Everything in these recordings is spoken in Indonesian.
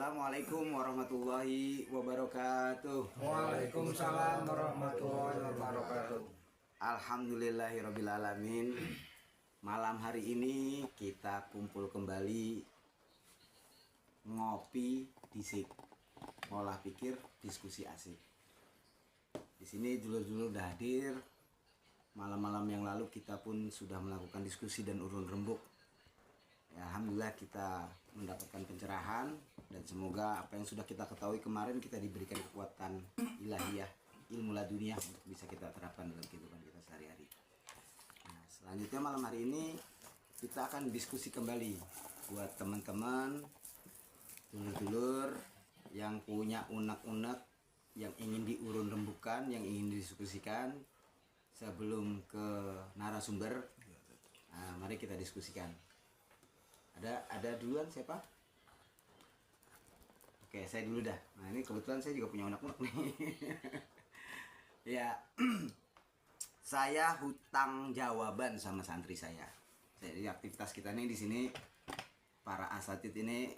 Assalamualaikum warahmatullahi wabarakatuh. Waalaikumsalam warahmatullahi wabarakatuh. Alhamdulillahirabbil alamin. Malam hari ini kita kumpul kembali ngopi disik, ngolah pikir, diskusi asik. Di sini dulur-dulur udah hadir. Malam-malam yang lalu kita pun sudah melakukan diskusi dan urun rembuk. Ya, alhamdulillah kita mendapatkan pencerahan dan semoga apa yang sudah kita ketahui kemarin kita diberikan kekuatan ilahiyah, ilmu laduniah untuk bisa kita terapkan dalam kehidupan kita sehari-hari. Nah, selanjutnya malam hari ini kita akan diskusi kembali buat teman-teman dulur-dulur yang punya unek-unek yang ingin diurun rembukan, yang ingin didiskusikan sebelum ke narasumber. Nah, mari kita diskusikan. Ada duluan siapa? Oke, saya dulu dah. Nah, ini kebetulan saya juga punya unek-unek nih. Ya, saya hutang jawaban sama santri saya. Jadi aktivitas kita nih di sini para asatid ini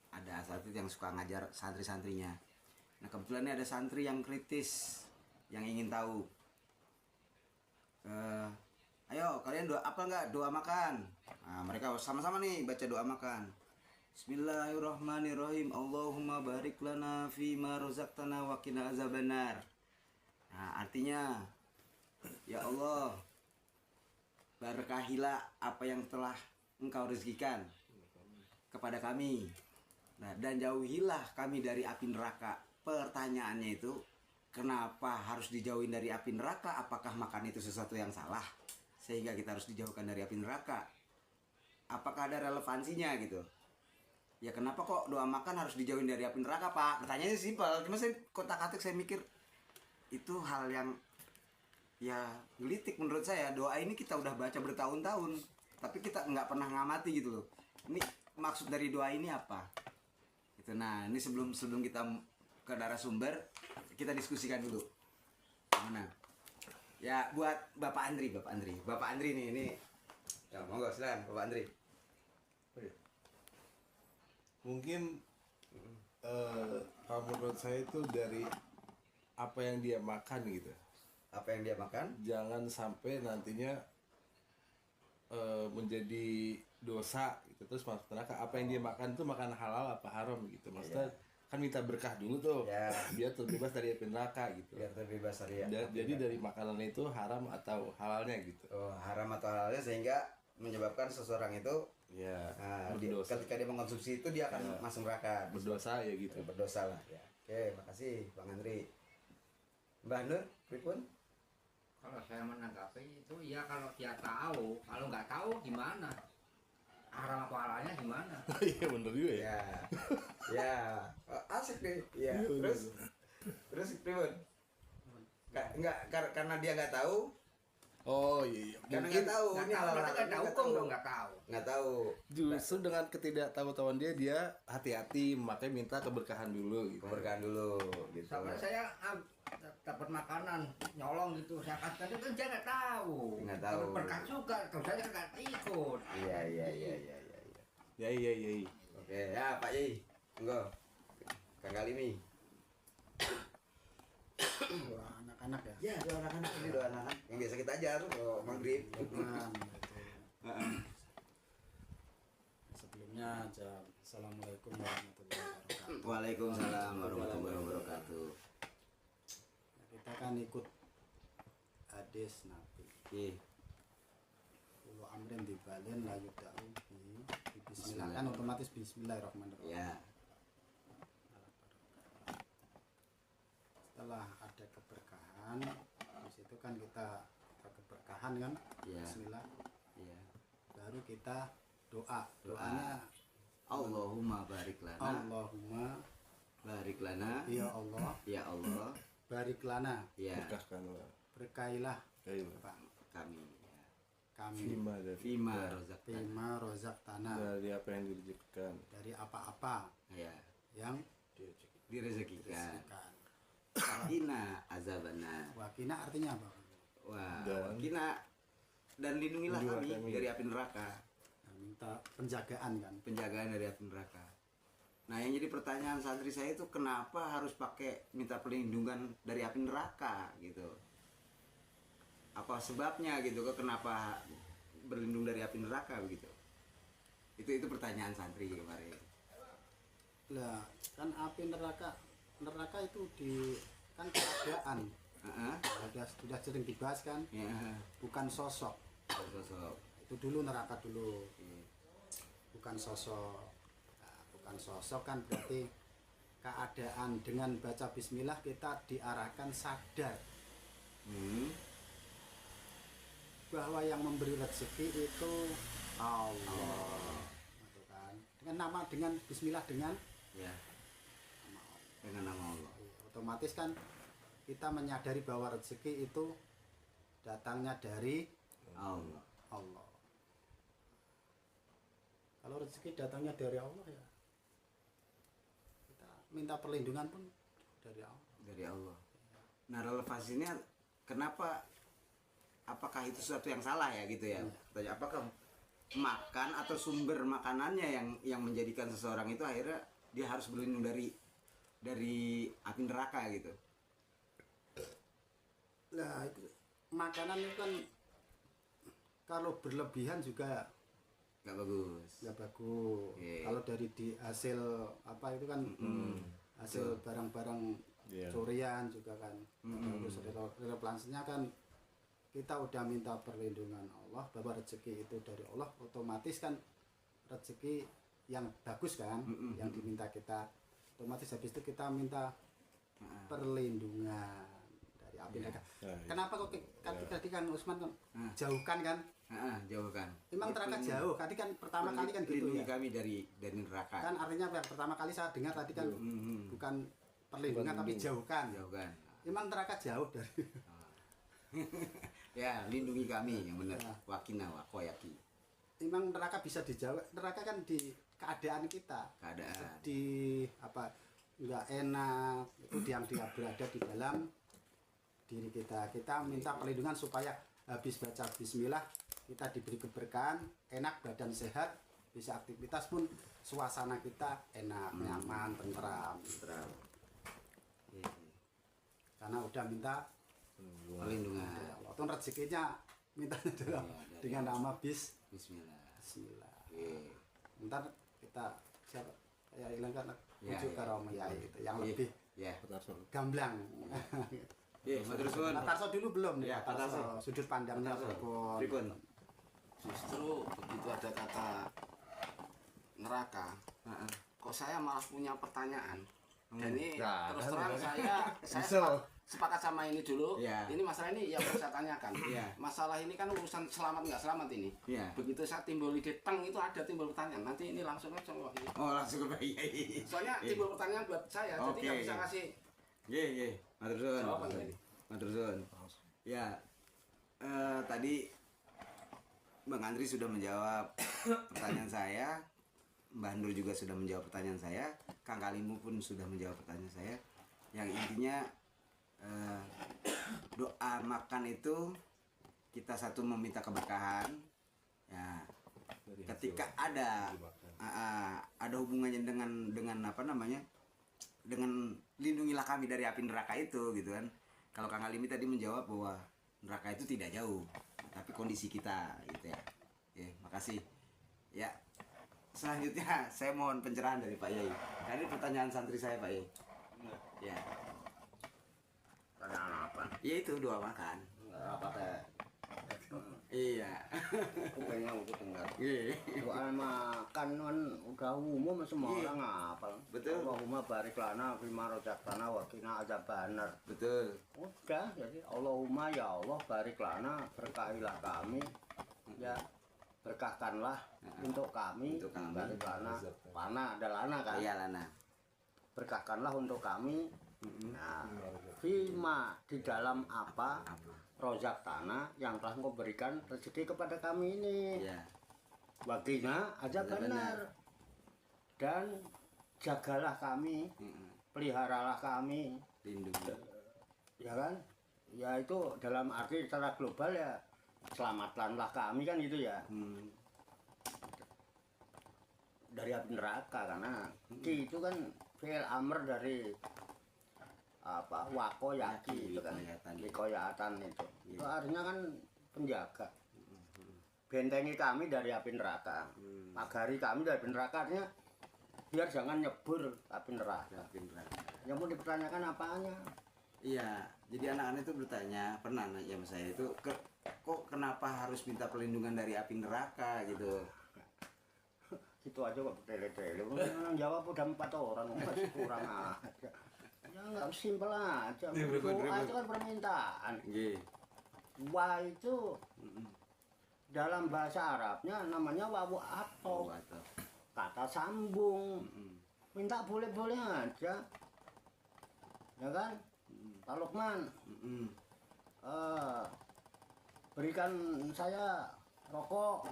ada asatid yang suka ngajar santri-santrinya. Nah, kebetulan ini ada santri yang kritis yang ingin tahu. Ayo kalian doa apa enggak? Doa makan. Nah, mereka sama-sama nih baca doa makan. Bismillahirrahmanirrahim. Allahumma barik lana fima razaqtana wa qina azabannar. Nah, artinya ya Allah, berkahilah apa yang telah Engkau rezekikan kepada kami. Nah, dan jauhilah kami dari api neraka. Pertanyaannya itu, kenapa harus dijauhin dari api neraka? Apakah makan itu sesuatu yang salah sehingga kita harus dijauhkan dari api neraka? Apakah ada relevansinya gitu? Ya kenapa kok doa makan harus dijauhin dari api neraka, Pak? Pertanyaannya simpel, cuma saya kotak-katik saya mikir itu hal yang ya gelitik menurut saya. Doa ini kita udah baca bertahun-tahun, tapi kita nggak pernah ngamati gitu loh. Ini maksud dari doa ini apa? Gitu. Nah, ini sebelum kita ke narasumber, kita diskusikan dulu. Mana? Ya buat Bapak Andri nih ini. Ya monggo silakan Bapak Andri. Mungkin kalau menurut saya itu dari apa yang dia makan gitu. Apa yang dia makan? Jangan sampai nantinya menjadi dosa gitu, terus masuk neraka. Apa yang dia makan itu makan halal apa haram gitu. Maksudnya kan minta berkah dulu tuh, biar terbebas dari api neraka gitu. Biar terbebas dari jadi dari makanan itu haram atau halalnya gitu. Oh, haram atau halalnya sehingga menyebabkan seseorang itu ketika dia mengkonsumsi itu dia akan masuk neraka. Berdosa ya gitu. Berdosa lah ya. Oke, makasih Bang Andri. Mbak Nur, pripun? Kalau saya menanggapi itu ya kalau dia tahu, kalau nggak tahu gimana? Haram apa halalnya gimana? Iya bener juga ya. Ya, asik deh. Ya, terus pripun? Enggak karena dia nggak tahu. Oh iya. Karena nggak tahu. Ini halal nggak tahu hukum dong, nggak tahu. Nggak tahu. Justru dengan ketidaktahuan dia hati-hati, makanya minta keberkahan dulu gitu. Keberkahan dulu gitu. Sama saya dapat makanan nyolong gitu, saya kasih itu kan dia nggak tahu. Nggak tahu. Kalau berkah juga, terus saya nggak ikut. Iya. Ya. Oke, ya Pak Yai. Enggak. Kang Kalimi. Doa anak-anak ya? Ya, doa anak-anak ini doa anak-anak yang biasa kita ajar kalau maghrib. Sebelumnya aja Assalamualaikum warahmatullahi wabarakatuh. Waalaikumsalam warahmatullahi wabarakatuh. Nah, kita kan ikut hadis Nabi. Kulo amrin dibalen la yudau bi bismillah, kan otomatis bismillahirrahmanirrahim. Ya. Setelah ada keberkahan, di situ kan kita keberkahan kan, bismillah. Iya. Baru kita doa. Doanya Allahumma barik lana. Allahumma Barik lana. ya Allah, Ya Allah. barik lana, Ya Berkahkanlah berkailah Pak. kami. Ya. kami Fima dari Fima rozak. bima rozak tanah, dari apa yang direzekikan. dari apa-apa Ya. yang Direzekikan. direzekikan. Wakina azabana. Wakina artinya apa? Wah, Dan- wakina dan lindungilah Lindungilah kami kami dari api neraka. Nah, minta penjagaan kan. Penjagaan dari api neraka. Nah, yang jadi pertanyaan santri saya itu kenapa harus pakai minta perlindungan dari api neraka gitu? Apa sebabnya gitu? Kenapa berlindung dari api neraka begitu? Itu pertanyaan santri kemarin. Lah, kan api neraka itu kan keadaan. Heeh. Sudah sering dibahas kan, Ya, bukan sosok. sosok. Itu dulu neraka dulu, bukan sosok. Nah, bukan sosok kan berarti keadaan. Dengan baca bismillah kita diarahkan sadar bahwa yang memberi rezeki itu Allah. Gitu kan. Dengan bismillah, dengan Ya, dengan nama Allah. otomatis kan kita menyadari bahwa rezeki itu datangnya dari Allah. Allah. Kalau rezeki datangnya dari Allah ya kita minta perlindungan pun dari Allah. Dari Allah. Nah, relevansinya kenapa, apakah itu sesuatu yang salah ya gitu ya? Tanya, apakah makan atau sumber makanannya yang menjadikan seseorang itu akhirnya dia harus berlindung dari api neraka gitu? Nah, itu makanan itu kan kalau berlebihan juga Nggak bagus. nggak bagus. Iya. Kalau dari di hasil apa itu kan hasil barang-barang curian juga kan bagus. Relevansinya kan kita udah minta perlindungan Allah bahwa rezeki itu dari Allah, otomatis kan rezeki yang bagus kan yang diminta kita, otomatis habis itu kita minta perlindungan dari api neraka. Kenapa kok tadi kan Usman kan jauhkan kan? Jauhkan. Memang neraka jauh. Tadi kan pertama kali kan gitu Lindungi ya. kami dari neraka. Kan artinya yang pertama kali saya dengar tadi kan bukan perlindungan tapi jauhkan. Jauhkan. Memang neraka jauh dari. Ya, lindungi kami yang benar. Ya. Wakina wa koyaki. Memang neraka bisa dijauh. Neraka kan di keadaan kita. Keadaan. Sedih, apa nggak enak itu yang dia berada di dalam diri kita. Kita minta perlindungan supaya habis baca bismillah kita diberi keberkahan, enak, badan sehat, bisa aktivitas pun suasana kita enak, nyaman, tentram. Karena udah minta Perlindungan. atau rezekinya minta dengan nama Bismillah. Bismillah. Oke. Ntar kita siapa ya hilangkan Ya, ujuk ya. ke Romo ya itu yang Iya. lebih Ya. gamblang. Iya, matur suwun. Pak Tarso dulu belum nih. Ya, Pak Pak Tarso. Tarso. Sudut pandangnya Pak Tarso. pripun. Pripun? Justru begitu ada kata neraka, Heeh. kok saya malah punya pertanyaan. Dan ini Nah, terus kan, terang kan. saya Bisa. sepakat sama ini dulu. Iya. Ini masalah ini yang harus saya tanyakan. Iya. Masalah ini kan urusan selamat nggak selamat ini. Iya. Begitu saya timbul ide teng itu ada timbul pertanyaan. Nanti ini langsung aja loh ini. Oh, langsung ke Iya. Soalnya Iya. timbul pertanyaan buat saya, jadi Oke, nggak bisa iya. ngasih Nggih, nggih. Matur suwun. jawaban tadi. Matur suwun. Ya. Tadi Bang Andri sudah menjawab pertanyaan saya. Mbak Nur juga sudah menjawab pertanyaan saya. Kang Kalimu pun sudah menjawab pertanyaan saya. Yang intinya doa makan itu kita satu meminta keberkahan. Ya, ketika ada hubungannya dengan apa namanya, dengan lindungilah kami dari api neraka itu gitu kan. Kalau Kang Alimi tadi menjawab bahwa neraka itu tidak jauh, tapi kondisi kita gitu ya. Ya, makasih. Ya, selanjutnya saya mohon pencerahan dari Pak Yai. Karena ini pertanyaan santri saya Pak Yai. Ya, Pertanyaan apa? ya itu doa makan. Apa teh? Iya. Kupingnya aku dengar. Iya. Doa makan kan udah umum semua Iya. orang ngapal. Betul. Allahumma barik lana fima razaqtana wa qina adzabannar. Betul. Udah, jadi Allahumma ya Allah barik lana, berkahilah kami. Ya, berkahkanlah untuk kami. Untuk kami. Barik lana. Lana ada lana kan? Iya Lana. Berkahkanlah untuk kami. Nah, fima di dalam apa? Rozak tanah yang telah engkau berikan rezeki kepada kami ini. Iya. Wakina aja Aja benar. Dan jagalah kami, peliharalah kami, Lindungi. ya kan? Ya itu dalam arti secara global ya selamatkanlah kami kan gitu ya. dari api neraka karena ki itu kan fi'il amr dari apa wako yaki itu kan wikoyatan itu. Itu artinya kan penjaga. Bentengi kami dari api neraka. Pagari kami dari api neraka artinya biar jangan nyebur api neraka. Yang mau dipertanyakan apanya? Iya, jadi anak-anak itu bertanya, pernah nanya sama saya itu, kok kenapa harus minta perlindungan dari api neraka gitu? Gitu aja kok bertele-tele. Yang jawab udah 4 orang, masih kurang aja. Ya nggak simpel aja. Doa itu kan permintaan. Wa itu dalam bahasa Arabnya namanya wawu atof. Kata sambung. Minta boleh-boleh aja. Ya kan? Pak Lukman, berikan saya rokok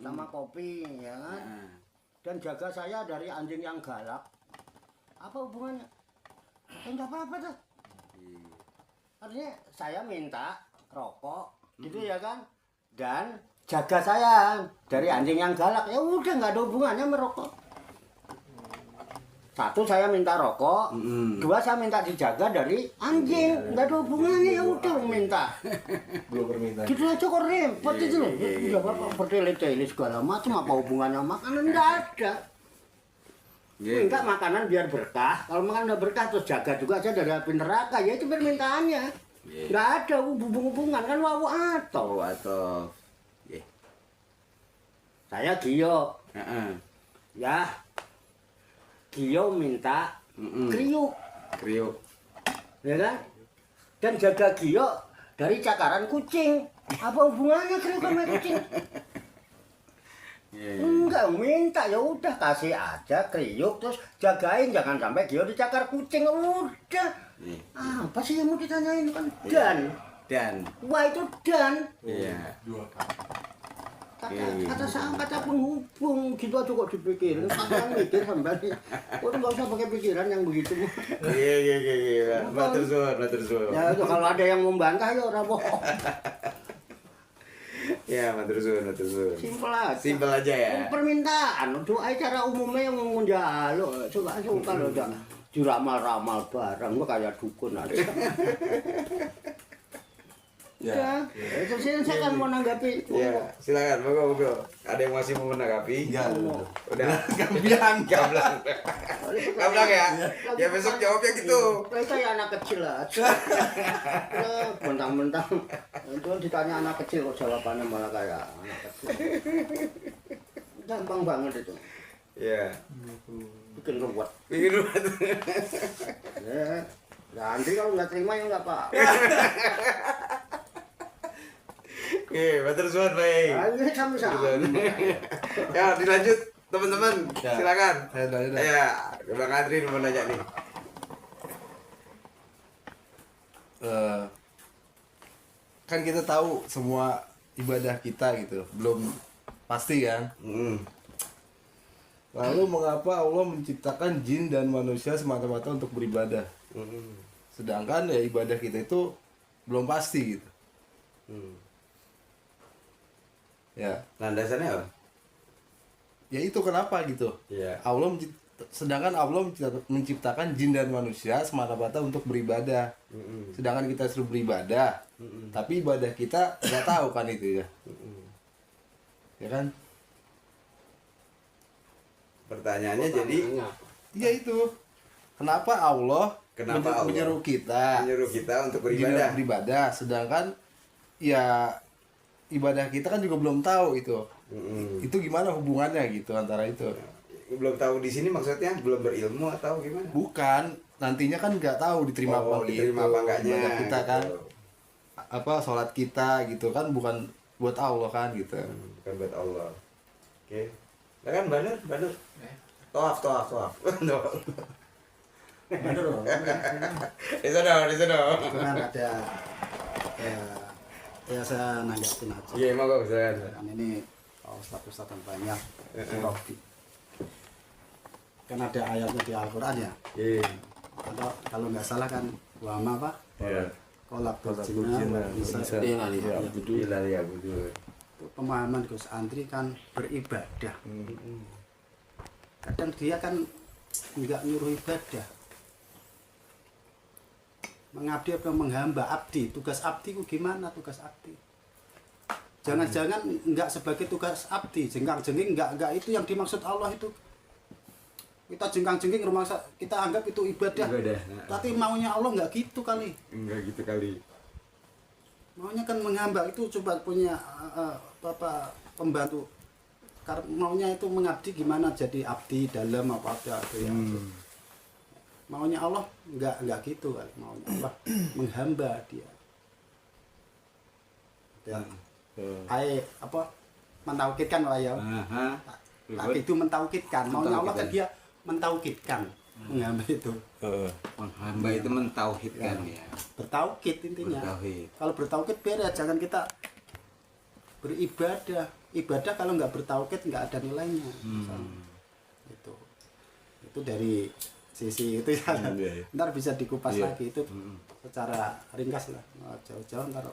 sama kopi, ya kan? Dan jaga saya dari anjing yang galak. Apa hubungannya? Enggak apa-apa tuh. Artinya saya minta rokok, gitu ya kan? Dan jaga saya dari anjing yang galak. Ya udah nggak ada hubungannya merokok. 1 saya minta rokok, 2 saya minta dijaga dari anjing, nggak ada hubungannya, ya udah minta. Belum permintaan. Gitu aja kok repot itu loh. Udah bapak bertele-tele segala macam, apa hubungannya makanan nggak ada. Minta makanan biar berkah, kalau makan udah berkah terus jaga juga aja dari api neraka, ya itu permintaannya. Nggak ada hubungan kan wawu atau. Saya Gio, ya. Gio minta kriuk, ya kan? Dan jaga Gio dari cakaran kucing. Apa hubungannya kriuk sama kucing? Enggak minta, ya udah kasih aja kriuk terus jagain jangan sampai Gio dicakar kucing. Udah. Apa sih yang mau ditanyain kan? Dan. Wah itu dan. Iya. Kata penghubung gitu aja kok dipikirin. Kalian mikir sampai udah nggak usah pakai pikiran yang begitu. Iya. Matur suwun. Ya itu kalau ada yang membantah ya orang bohong. Ya, matur suwun. Simpel aja ya. Permintaan doa cara umumnya yang mau njaluk. Coba kalau udah juramal-ramal barang gua kayak dukun aja. Ya, itu sih saya kan mau nanggapi. Ya, silakan, monggo. Ada yang masih mau menanggapi? Ya, udah. Gamblang ya. Ya besok jawabnya gitu. Kayak anak kecil aja. Mentang-mentang itu ditanya anak kecil kok jawabannya malah kayak anak kecil. Gampang banget itu. Iya. Bikin ruwet. Ya, nanti kalau nggak terima ya nggak apa. Oke, matur suwun, Pak. Lanjut sama-sama. Ya, dilanjut teman-teman. Ya. Silakan. Ya. Ya, Bang Adrin mau nanya nih. Kan kita tahu semua ibadah kita gitu, belum pasti kan? Lalu mengapa Allah menciptakan jin dan manusia semata-mata untuk beribadah? Sedangkan ya ibadah kita itu belum pasti gitu. Ya. Landasannya apa? Ya itu kenapa gitu? Iya. Sedangkan Allah menciptakan jin dan manusia semata-mata untuk beribadah. Sedangkan kita suruh beribadah, tapi ibadah kita nggak tahu kan itu ya. Ya kan? Pertanyaannya jadi Ya itu. Kenapa Allah menyuruh kita untuk beribadah? Sedangkan ya ibadah kita kan juga belum tahu itu. Itu gimana hubungannya gitu antara itu? Belum tahu di sini maksudnya belum berilmu atau gimana? Bukan, nantinya kan nggak tahu diterima apa diterima apa enggaknya. Ibadah kita gitu. kan apa sholat kita gitu kan bukan buat Allah kan gitu. Bukan buat Allah. Oke. Nah kan bener. Toaf. Bener loh. Di sana. Itu kan ada ya saya nanggapin aja. Iya, mau silakan. Kan ini ustaz-ustaz yang banyak Robi. Kan ada ayatnya di Al-Qur'an ya. Iya. Atau kalau nggak salah kan wama apa? Iya. Kolak Kolakul berjina jinna, bisa Iya, betul. pemahaman Gus Andri kan beribadah. kadang dia kan nggak nyuruh ibadah, mengabdi apa menghamba. Abdi, tugas abdi itu gimana tugas abdi? Jangan-jangan nggak sebagai tugas abdi, jengkang-jengking, nggak itu yang dimaksud Allah itu. Kita jengkang-jengking rumah kita anggap itu ibadah. Tapi maunya Allah nggak gitu kali. Enggak gitu kali. Maunya kan menghamba itu coba punya pembantu. Karena maunya itu mengabdi gimana jadi abdi dalam apa itu ya. Maunya Allah nggak gitu kali. Maunya Allah menghamba dia. Ya. Mentaukidkan lah ya. Tak itu mentaukidkan. Maunya Allah kan dia mentaukidkan. Menghamba itu. Menghamba itu mentauhidkan ya. Bertauhid intinya. Bertauhid. Kalau bertauhid beda, jangan kita beribadah. Ibadah kalau nggak bertauhid nggak ada nilainya. Itu dari sisi itu ya. Ntar bisa dikupas lagi itu secara ringkas lah. Jauh-jauh ntar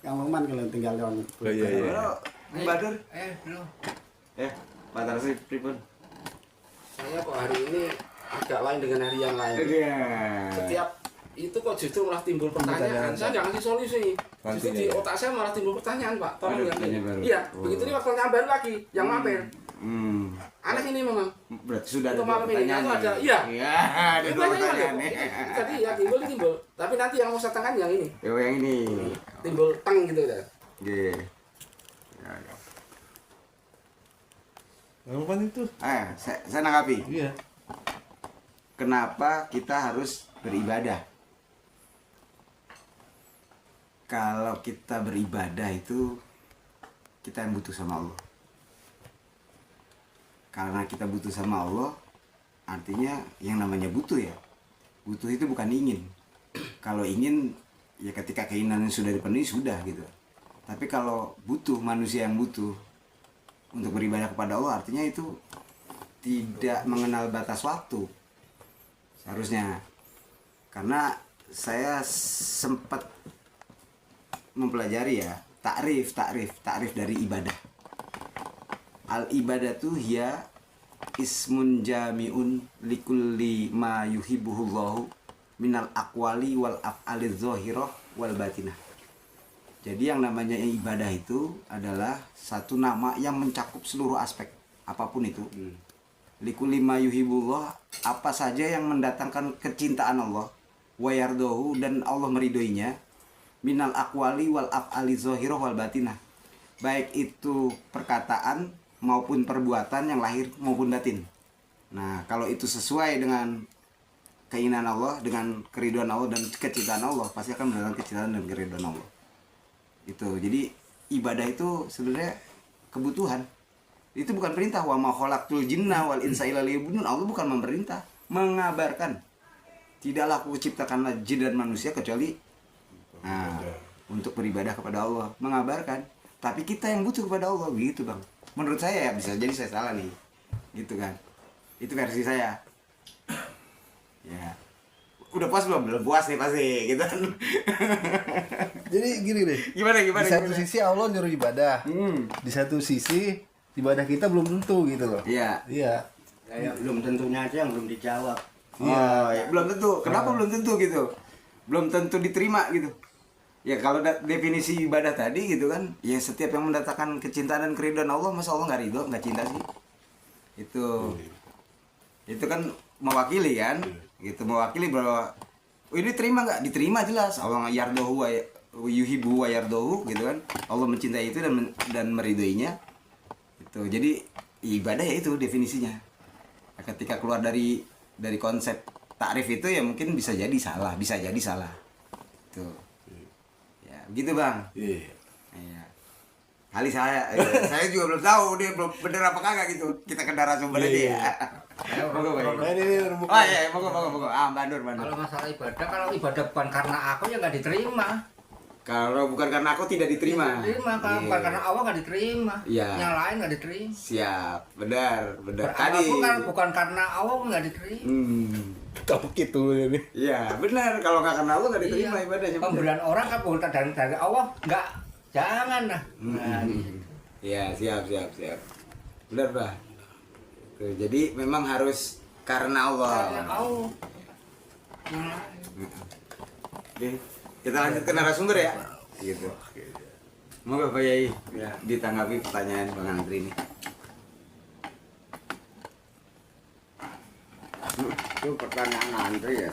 Kang Luman kalau tinggal yang Badur. Pak Tarsi pripun? Saya kok hari ini agak lain dengan hari yang lain. Setiap itu kok justru malah timbul pertanyaan. Saya nggak ngasih solusi. Justru di otak saya malah timbul pertanyaan, Pak. Tolong ya. Iya, begitu ini waktu yang baru lagi, yang mampir. Aneh ini memang. Berarti sudah ada untuk malam ini itu ada. Iya. Ada dua pertanyaan nih. Tadi ya timbul. Tapi nanti yang mau saya tangkan yang ini. Yang ini. Timbul teng gitu ya. Oke. Apa itu? Saya nanggapi. Iya. Kenapa kita harus beribadah? Kalau kita beribadah itu kita yang butuh sama Allah. Karena kita butuh sama Allah, artinya yang namanya butuh ya. Butuh itu bukan ingin. Kalau ingin ya ketika keinginan sudah dipenuhi sudah gitu. Tapi kalau butuh, manusia yang butuh untuk beribadah kepada Allah, artinya itu tidak mengenal batas waktu. Seharusnya. Karena saya sempat mempelajari ya takrif dari ibadah. Al ibadatu hiya ismun jami'un likulli ma yuhibbuhullahu minal aqwali wal af'ali dzahirah wal batinah. Jadi yang namanya ibadah itu adalah satu nama yang mencakup seluruh aspek apapun itu. Likulli ma yuhibbullah, apa saja yang mendatangkan kecintaan Allah, wa yardahu, dan Allah meridhoinya, minal aqwali wal af'ali dzahirah wal batinah. Baik itu perkataan maupun perbuatan yang lahir maupun batin. Nah, kalau itu sesuai dengan keinginan Allah, dengan keridhaan Allah dan kecintaan Allah, pasti akan mendatangkan kecintaan dan keridhaan Allah. Itu. Jadi ibadah itu sebenarnya kebutuhan. Itu bukan perintah. Wa ma khalaqtul jinna wal insa illa liya'budun. Allah bukan memerintah, mengabarkan. Tidaklah aku ciptakanlah jin dan manusia kecuali untuk beribadah kepada Allah, mengabarkan. Tapi kita yang butuh kepada Allah, gitu Bang. Menurut saya ya, bisa jadi saya salah nih. Gitu kan. Itu versi saya. Ya. Udah puas belum? Belum puas nih pasti, gitu kan. Jadi gini deh. Gimana? Di satu sisi Allah nyuruh ibadah. Di satu sisi ibadah kita belum tentu gitu loh. Iya. Iya. Ya, belum tentunya aja yang belum dijawab. Oh, ya, belum tentu. Kenapa belum tentu gitu? Belum tentu diterima gitu. Ya kalau definisi ibadah tadi gitu kan, ya setiap yang mendatangkan kecintaan dan keridhaan Allah, masa Allah nggak ridho, nggak cinta sih? Itu kan mewakili kan, gitu, mewakili bahwa ini terima nggak? Diterima jelas. Allah yardohu wa yuhibbu wa yardohu, gitu kan. Allah mencintai itu dan meridhoinya. Itu. Jadi ibadah ya itu definisinya. Ketika keluar dari konsep takrif itu ya mungkin bisa jadi salah. Tuh. Ya, begitu Bang. Iya. Kali saya juga belum tahu dia belum bener apa kagak gitu. Kita ke narasumber aja ya. Monggo. Oh iya, monggo. Mbak Nur. Kalau masalah ibadah, kalau ibadah bukan karena aku ya nggak diterima. Kalau bukan karena aku tidak diterima. Bukan karena Allah nggak diterima. Iya. Yang lain nggak diterima. Siap, benar. Tadi. Bukan karena Allah nggak diterima. Tak begitu ini. Iya, benar. Kalau nggak karena Allah nggak diterima ibadahnya. Pemberian orang kan bukan dari Allah, nggak, jangan lah. Iya, siap. Benar, Bah. Jadi memang harus karena Allah. Oke, kita lanjut ke narasumber ya. Gitu. Moga Pak Yai ya ditanggapi pertanyaan Bang Andri ini. Itu pertanyaan Andri ya.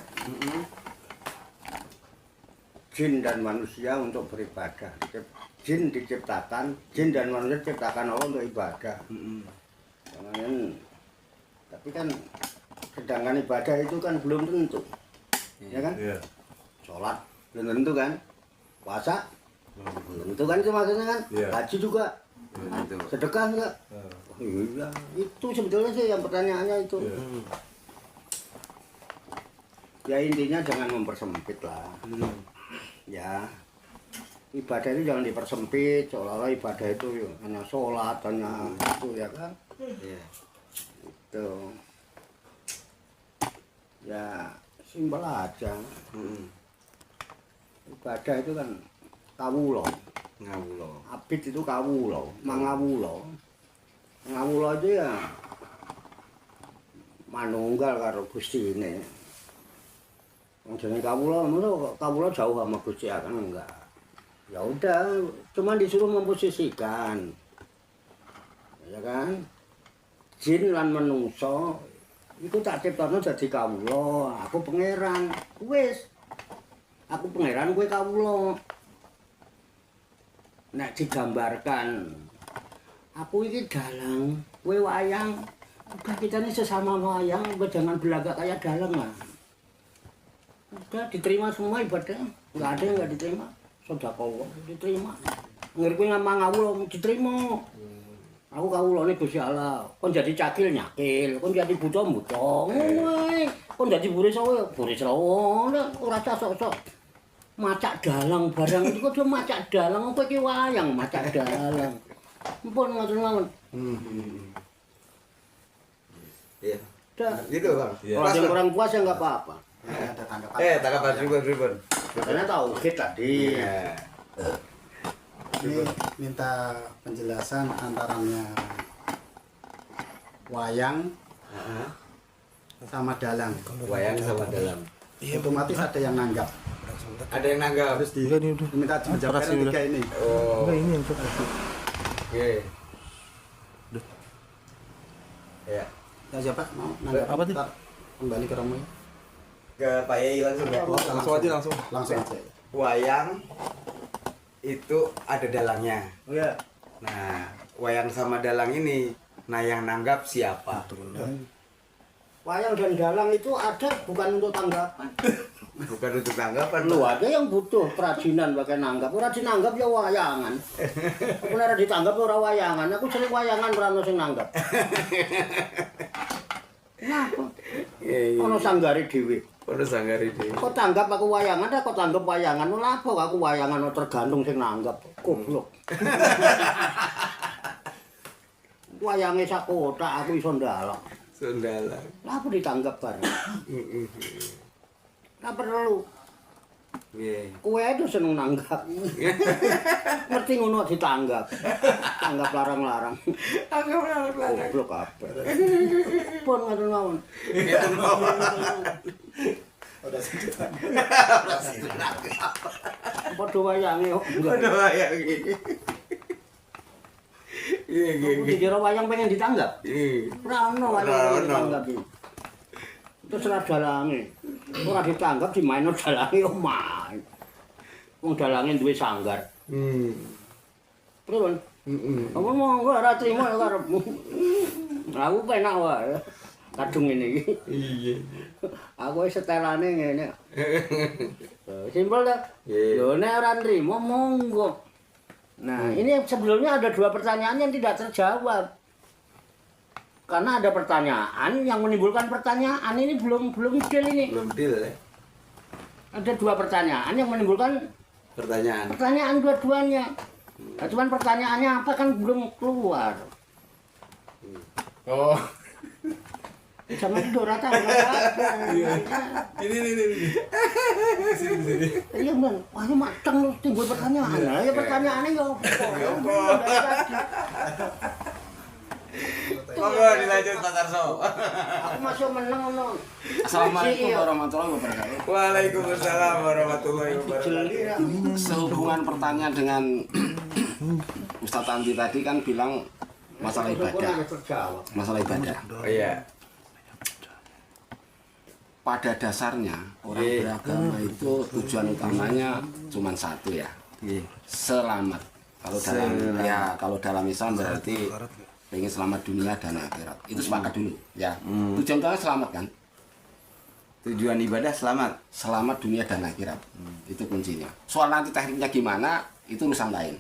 Jin dan manusia untuk beribadah. Jin diciptakan, jin dan manusia diciptakan Allah untuk ibadah. Tapi kan sedangkan ibadah itu kan belum tentu, ya kan? Sholat belum tentu kan? Puasa belum tentu kan, itu maksudnya kan? Haji juga, sedekah enggak? Oh, iya, itu sebetulnya sih yang pertanyaannya itu. Ya intinya jangan mempersempit lah. Ya ibadah itu jangan dipersempit seolah-olah ibadah itu hanya sholat, hanya itu ya kan? Itu ya simpel aja. Ibadah itu kan kawula. Abid itu kawula, mangawula. Ngawula itu ya manunggal karo Gustine. Wong jeneng kawula, kawula jauh sama Gusti kan enggak. Ya udah, cuma disuruh memposisikan. Ya kan? Jin lan menungso iku tak ciptane dadi kawula, aku pangeran. Wis. Aku pangeran, kowe kawula. Nek digambarkan aku iki dalang, kowe wayang. Udah kita ini sesama wayang, jangan belagak kayak dalang lah. Udah diterima semua ibadah, nggak ada yang nggak diterima. Sedekah diterima. Ngirku ngamang kawula diterima. Aku kawulane Gusti Allah. Kon jadi cakil nyakil, kon jadi buta buta. Ngono. Kon dadi buris wae, buris ora sok-sok. Macak dalang barang itu kok macak dalang apa iki wayang macak dalang. Mpun ngoten mawon. Iya. Dah. Gitu Bang. Kalau ada yang kurang puas ya nggak apa-apa. Ada tanggapan. Tanggapan Ribon. Karena tauhid tadi. Ini minta penjelasan antaranya wayang sama dalang. Wayang sama dalang. Otomatis ada yang nanggap. Ada yang nanggap. Harus diminta menjawabkan tiga ini. Oh. Enggak, ini yang itu. Oke. Ya. Ya siapa mau nanggap? Apa tuh? Ntar kembali ke Romo. Ke Pak Yai langsung ya. Langsung aja langsung. Langsung aja. Wayang itu ada dalangnya. Oh ya. Nah, wayang sama dalang ini, nah yang nanggap siapa? Wayang dan dalang itu ada bukan untuk tanggapan. Bukan untuk tanggapan. Lu ada yang butuh kerajinan pakai nanggap. Ora dinanggap ya wayangan. Aku ora ditanggap ora wayangan. Aku sering wayangan ora ono sing nanggap. Kenapa? Ono sanggare dhewe. Ono sanggare dhewe. Kok tanggap aku wayangan, kok tanggap wayangan. Lha apa aku wayangan tergantung sing nanggap. Goblok. Wayange sak kotak aku iso ndalak. Sundalang. Lha apa ditanggap bareng? Ora perlu. Nggih. Kowe itu seneng nanggap. Ngerti ngono ditanggap. Tanggap larang-larang. Tanggap larang-larang. Goblok kabeh. Pun ngoten mawon. Udah sudah. Padha wayange kok. Ada wayang iki. Iya. Dikira wayang pengen ditanggap. Ora ono wayang pengen Ono. ditanggap iki. Terus ora dalange. Ora ditanggap dimaino dalange yo main. Wong dalange duwe sanggar. Pripun? Kamu monggo ora trimo ya karepmu. Aku penak wae. Kadung ngene iki. Iya. Aku wis setelane ngene. Simpel dah. Lho nek ora nrimo monggo. Nah, ini sebelumnya ada dua pertanyaan yang tidak terjawab. Karena ada pertanyaan yang menimbulkan pertanyaan ini belum deal ini. Belum deal ya. Ada dua pertanyaan yang menimbulkan Pertanyaan. pertanyaan dua-duanya. Nah, cuman pertanyaannya apa kan belum keluar. Oh. Sama itu rata apa? Ini. Sini. Iya bang, wah ini matang timbul pertanyaan. Nah, ya pertanyaannya ya apa? Itu Monggo dilanjut Pak Tarso. Aku masih meneng no. Assalamualaikum warahmatullahi wabarakatuh. Waalaikumsalam warahmatullahi wabarakatuh. Sehubungan pertanyaan dengan Ustadz Andi tadi kan bilang masalah ibadah. Masalah ibadah. Oh iya. Pada dasarnya orang beragama itu tujuan utamanya cuma satu ya, selamat. Kalau dalam Islam berarti pengen selamat dunia dan akhirat. Itu sepakat dulu ya. Tujuan utamanya selamat kan? Tujuan ibadah selamat. Selamat dunia dan akhirat. Itu kuncinya. Soal nanti tekniknya gimana itu urusan lain.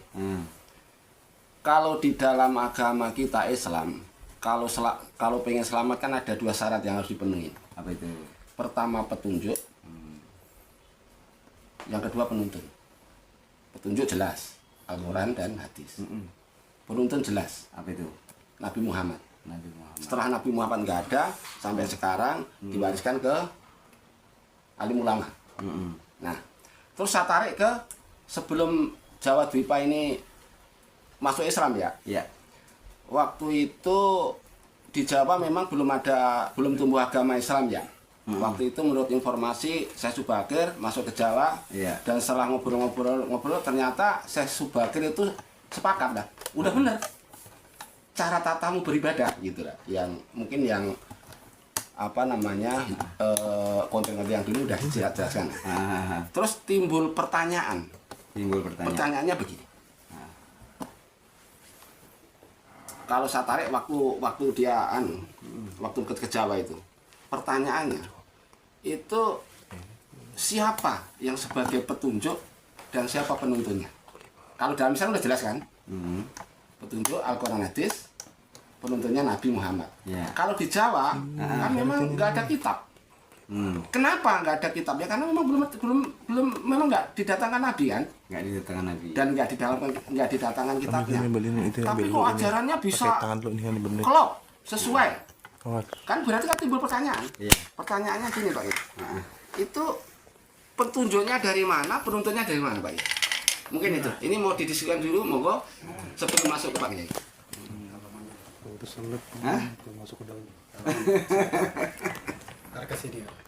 Kalau di dalam agama kita Islam, kalau pengen selamat kan ada 2 syarat yang harus dipenuhi. Apa itu? Pertama petunjuk, yang kedua penuntun. Petunjuk jelas, Al-Quran dan hadis. Penuntun jelas, Apa itu? Nabi Muhammad. Nabi Muhammad. Setelah Nabi Muhammad nggak ada, sampai sekarang diwariskan ke alim ulama. Nah, terus saya tarik ke sebelum Jawa Dwipa ini masuk Islam ya. Iya. Waktu itu di Jawa memang belum tumbuh agama Islam ya. Waktu itu menurut informasi Syekh Subakir masuk ke Jawa, dan setelah ngobrol ternyata Syekh Subakir itu sepakat dah, udah bener cara tatamu beribadah gitu lah, yang mungkin yang apa namanya kontainer yang dulu udah dijelaskan. Terus timbul pertanyaan. Pertanyaannya begini. Kalau saya tarik waktu dia waktu ke Jawa itu, pertanyaannya itu siapa yang sebagai petunjuk dan siapa penuntunnya? Kalau dalam Islam udah jelas kan? Petunjuk Al-Quran hadis, penuntunnya Nabi Muhammad. Kalau di Jawa kan memang nggak ada kitab. Kenapa nggak ada kitab? Ya karena memang belum memang nggak didatangkan Nabi kan? Nggak didatangkan Nabi. Dan nggak didatangkan kitabnya. Tapi kok ajarannya bisa klop sesuai? Kan berarti kan timbul pertanyaan. Pertanyaannya gini Pak. Itu petunjuknya dari mana, penuntunnya dari mana Pak? Mungkin itu. Ini mau didiskusikan dulu, monggo sebelum masuk ke Pak Kiai.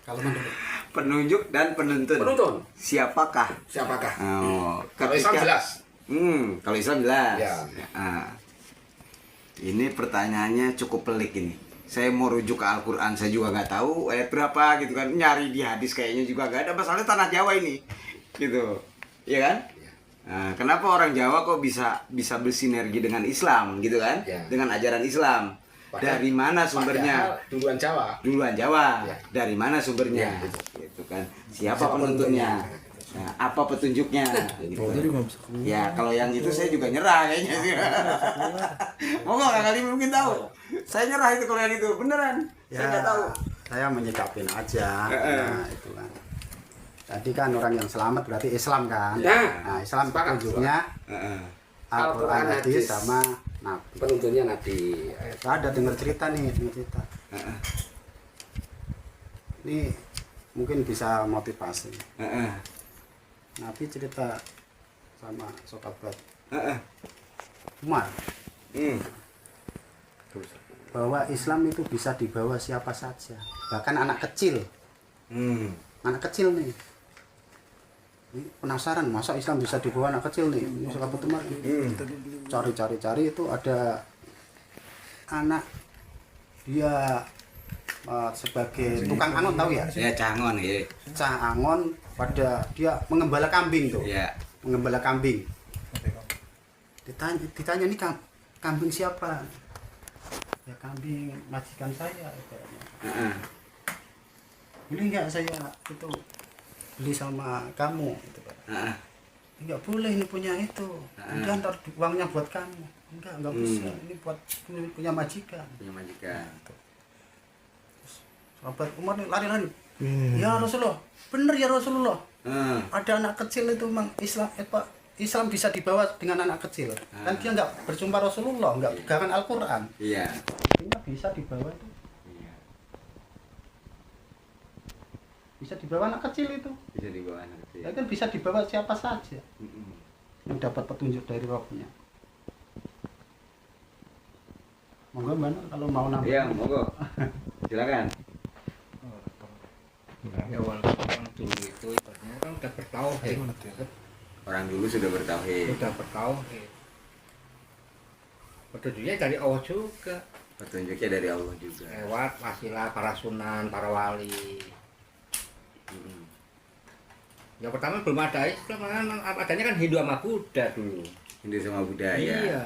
Kalau menurut Penunjuk dan penuntun. Penuntun. Siapakah? Oh, Kalau Islam jelas. Kalau Islam jelas. Ya. Ini pertanyaannya cukup pelik ini. Saya mau rujuk ke Al-Quran, saya juga nggak tahu ayat berapa gitu kan. Nyari di hadis kayaknya juga nggak ada. Masalahnya tanah Jawa ini, gitu, ya kan? Nah, kenapa orang Jawa kok bisa bersinergi dengan Islam, gitu kan? Ya. Dengan ajaran Islam. Dari mana sumbernya? Duluan Jawa. Duluan Jawa. Ya. Dari mana sumbernya? Ya. Gitu kan. Siapa penuntunnya? Nah, apa petunjuknya? Gitu. Ya, kalau yang itu saya juga nyerah kayaknya sih. Monggo Kang Ali mungkin tahu. Saya nyerah itu kalau yang itu beneran. Saya nggak tahu. saya menyikapin aja. Nah, itu kan. Tadi kan orang yang selamat berarti Islam kan. Ya. Nah, Islam Sepakat, petunjuknya Al-Quran hadis sama Nabi. Penuntunnya Nabi. Saya ada dengar cerita nih, Ini mungkin bisa motivasi. Nabi cerita sama sahabat Umar bahwa Islam itu bisa dibawa siapa saja, bahkan anak kecil. Anak kecil nih. Ini penasaran masa Islam bisa dibawa anak kecil nih. Sahabat Umar cari itu ada anak dia sebagai tukang angon, tahu ya? Saya cangon ya. Cah angon pada dia mengembala kambing tuh. Ya. Mengembala kambing. Ditanya nih kambing siapa? Ya kambing majikan saya. Boleh nggak saya itu beli sama kamu? Gitu, Pak. Nggak boleh, ini punya itu. Udah ntar uangnya buat kamu. Nggak bisa. Ini buat punya majikan. Sahabat Umar nih lari-lari. Ya Rasulullah, bener ya Rasulullah. Ada anak kecil itu memang Islam bisa dibawa dengan anak kecil. Kan dia nggak berjumpa Rasulullah, nggak pegangan Al-Quran. Iya. Artinya bisa dibawa itu. Bisa dibawa anak kecil itu. Bisa dibawa anak kecil. Ya kan bisa dibawa siapa saja yang dapat petunjuk dari Rabbnya. Monggo Mbak kalau mau nambah. Iya, monggo. Silakan. Ya walaupun orang dulu itu ibaratnya kan udah bertauhid. Orang dulu sudah bertauhid. Sudah bertauhid. Petunjuknya dari Allah juga. Petunjuknya dari Allah juga. Lewat wasilah para sunan, para wali. Yang pertama belum ada Islam, adanya kan Hindu sama Buddha dulu. Hindu sama Buddha ya. Iya.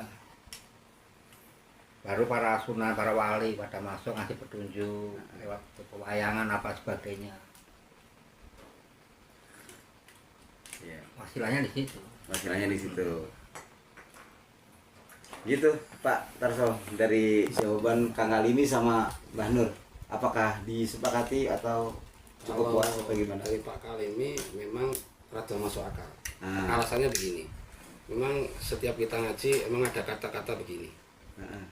Baru para sunan, para wali pada masuk ngasih petunjuk lewat pewayangan apa sebagainya. Iya. Wasilahnya di situ. Masalahnya di situ. Gitu, Pak Tarso, dari jawaban Kang Alimi sama Mbah Nur, apakah disepakati atau cukup puas atau gimana? Dari Pak Kalimi memang rada masuk akal. Nah. Alasannya begini. Memang setiap kita ngaji emang ada kata-kata begini. Heeh.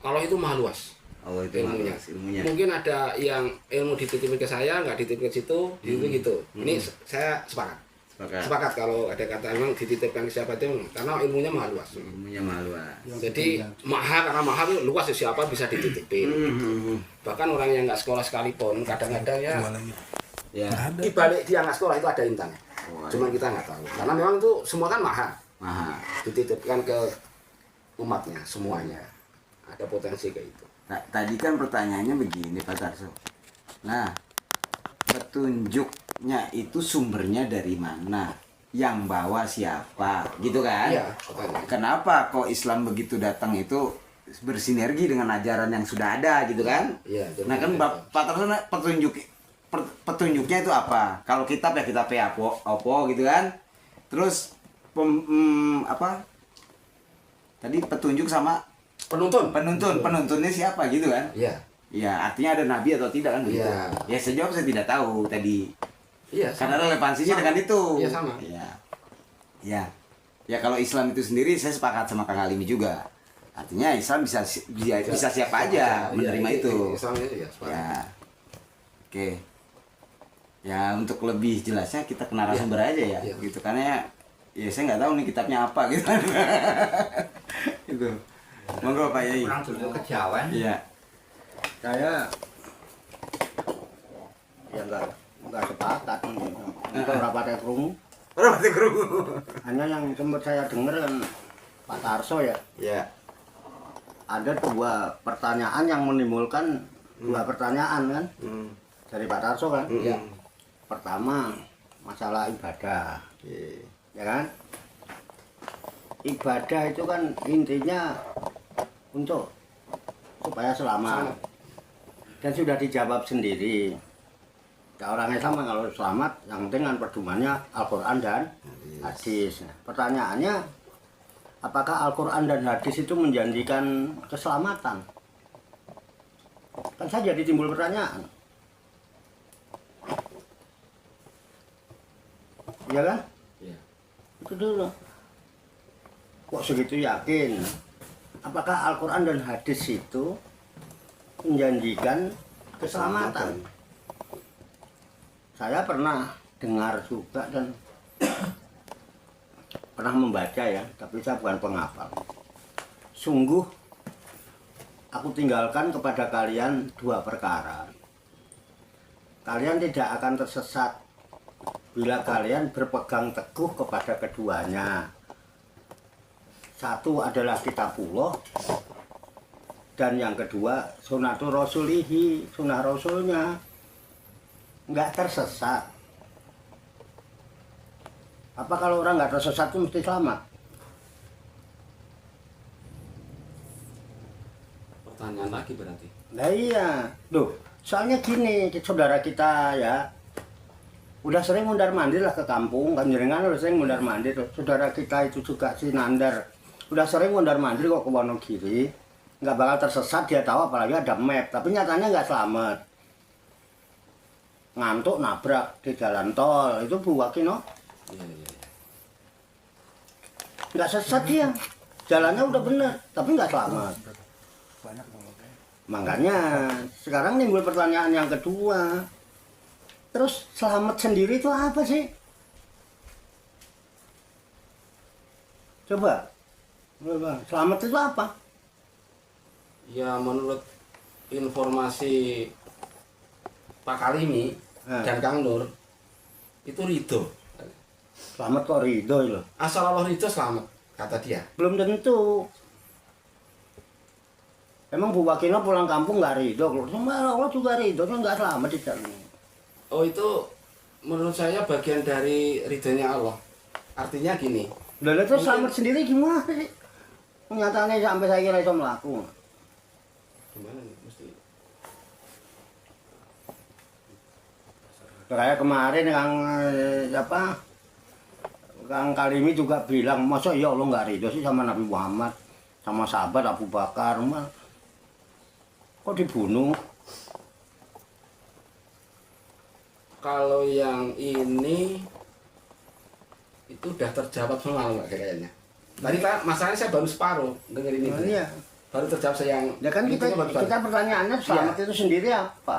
Allah itu maha luas Allah itu ilmunya. ilmunya. Mungkin ada yang ilmu dititipin ke saya, nggak dititipin ke situ, gitu. Ini saya sepakat. Sepakat kalau ada kata emang dititipkan ke siapa itu, karena ilmunya maha luas. Ilmunya maha luas. Jadi maha, karena maha itu luas, siapa bisa dititipin. Bahkan orang yang nggak sekolah sekalipun kadang-kadang Ya. di balik dia nggak sekolah itu ada intannya. Oh, Cuman kita nggak tahu. Karena memang itu semua kan maha. maha. Dititipkan ke umatnya semuanya. Ada potensi kayak itu. Nah, tadi kan pertanyaannya begini Pak Tarso. Nah, petunjuknya itu sumbernya dari mana? Yang bawa siapa? Gitu kan? Iya, katanya. Kenapa kok Islam begitu datang itu bersinergi dengan ajaran yang sudah ada gitu kan? Iya. Nah kan Pak Tarso petunjuknya itu apa? Kalau kitab ya kitab apa gitu kan? Terus apa? Tadi petunjuk sama penuntunnya siapa gitu kan? Iya. Ya artinya ada nabi atau tidak kan begitu? Iya. Ya sejauh saya tidak tahu tadi. Iya. Karena relevansinya dengan itu. Iya sama. Iya. Ya. Ya kalau Islam itu sendiri saya sepakat sama Kang Alimi juga. Artinya Islam bisa siapa aja menerima itu. Islam itu ya. Ya. Oke. Ya untuk lebih jelasnya kita ke narasumber aja ya. Iya. Gitu karena ya saya nggak tahu nih kitabnya apa gitu. Itu. Monggo Pak Yai. Orang dulu kejauhan. Iya. Saya ya nggak sepakat untuk rapat kerungu. Orang mati kerungu. Hanya yang sempat saya dengar kan Pak Tarso ya, Ya. ada dua pertanyaan yang menimbulkan dua pertanyaan kan dari Pak Tarso kan. Iya. Pertama masalah ibadah, ya kan? Ibadah itu kan intinya untuk supaya selamat. Dan sudah dijawab sendiri. Ya, orang Islam kalau selamat yang penting kan pedomannya Al-Quran dan hadis. Nah, pertanyaannya, apakah Al-Quran dan hadis itu menjanjikan keselamatan? Kan saya jadi timbul pertanyaan. Iya kan? Iya. Itu dulu. Kok segitu yakin? Apakah Al-Quran dan hadis itu menjanjikan keselamatan? Saya pernah dengar juga dan pernah membaca ya, tapi saya bukan penghafal. Sungguh aku tinggalkan kepada kalian dua perkara. Kalian tidak akan tersesat bila kalian berpegang teguh kepada keduanya. Satu adalah kitabullah, dan yang kedua sunnatul rasulihi, sunnah rasulnya. Nggak tersesat. Apa kalau orang nggak tersesat itu mesti selamat? Pertanyaan lagi berarti. Nah iya, loh, soalnya gini, saudara kita ya, udah sering mundar-mandir lah ke kampung, kan jenengan udah sering mundar-mandir. Saudara kita itu juga si Nandar, udah sering mundar-mandir kok ke Wonogiri, nggak bakal tersesat, dia tahu apalagi ada map, tapi nyatanya nggak selamat. Ngantuk nabrak di jalan tol, itu Bu Wakino, Iya, iya. nggak sesat dia, jalannya udah bener, tapi nggak selamat. Makanya sekarang nimbul pertanyaan yang kedua, terus selamat sendiri itu apa sih? Coba, selamat itu apa? Ya menurut informasi Pak Kalimi dan Kang Nur itu ridho. Selamat kok ridho loh. Asal Allah ridho selamat, kata dia. Belum tentu. Emang Bu Wakino pulang kampung nggak ridho, cuma Allah juga ridho, kan nggak selamat di sana. Oh itu menurut saya bagian dari ridhonya Allah. Artinya gini. Lalu terus selamat sendiri gimana sih? Nyatanya sampai saya kira itu melaku. Gimana nih? Mesti Kayak kemarin Kang Kalimi juga bilang, masa ya Allah nggak ridho sih sama Nabi Muhammad, sama sahabat Abu Bakar, kok dibunuh? kalau yang ini itu udah terjawab semua Mbak kayaknya. Tadi kan masalahnya saya baru separuh dengerin itu. Iya. Baru terjawab saya yang Ya kan kita intinya baru separuh. pertanyaannya selamat itu sendiri apa?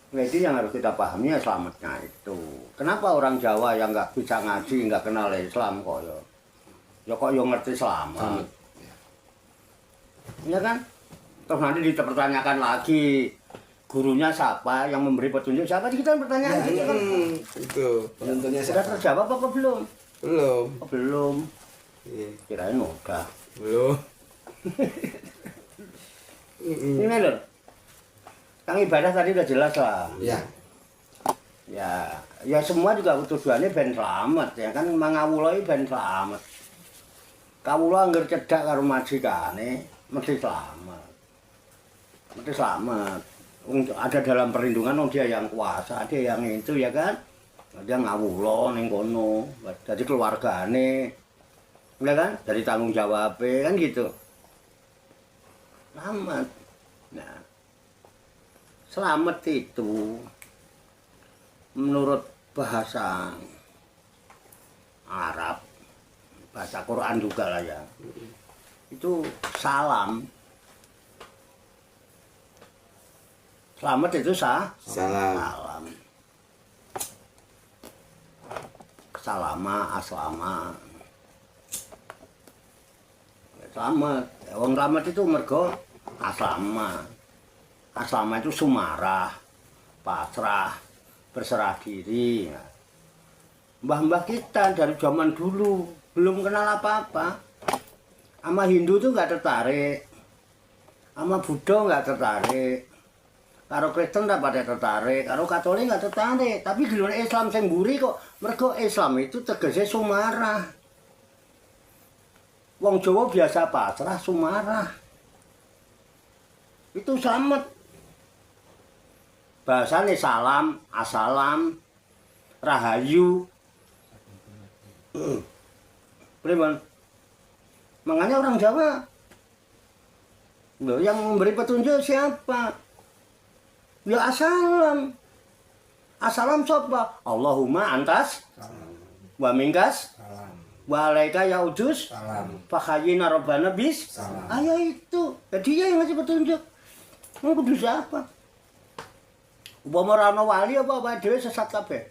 Nah itu yang harus kita pahami ya selamatnya itu. Kenapa orang Jawa yang nggak bisa ngaji, nggak kenal Islam kok ya kok ngerti selamat. Ya kan? Terus nanti dipertanyakan lagi gurunya siapa yang memberi petunjuk siapa, kita bertanya aja kan. Itu Penentunya Sudah siapa? terjawab apa belum? belum. Oh, belum. Iya. Kirain udah. Belum. Ini lho. Kang ibadah tadi udah jelas lah. Ya. Ya semua juga tujuannya ben selamat ya kan, mangawula iki ben selamat. Kawula angger cedhak karo majikane mesti selamat. Mesti selamat. Ada dalam perlindungan dia yang kuasa, dia yang itu ya kan. Dia ngawula ning kono, jadi keluargane. Ya kan? Dari tanggung jawabnya kan gitu. Selamat. Nah, selamat itu menurut bahasa Arab, bahasa Quran juga lah ya. Itu salam. Selamat itu salam. Salama, aslama. Selamat. Wong selamat itu mergo aslama. Aslama itu sumarah, pasrah, berserah diri. Mbah-mbah kita dari zaman dulu belum kenal apa-apa. Sama Hindu tuh nggak tertarik, sama Buddha nggak tertarik, karo Kristen nggak pada tertarik, karo Katolik nggak tertarik. Tapi giliran Islam sing mburi kok, mergo Islam itu tegese sumarah. Wong Jawa biasa pasrah, sumarah. Itu selamat. Bahasane salam, asalam, rahayu. Pripun? Makanya orang Jawa loh, yang memberi petunjuk siapa? Ya asalam. Asalam sapa? Allahumma antas wa minkas wa alaika ya udus fakhayina rabbana bis. Ayo itu. Jadi dia yang ngasih petunjuk. Mau kudu siapa? Upama ora ana wali apa dhewe sesat kabeh.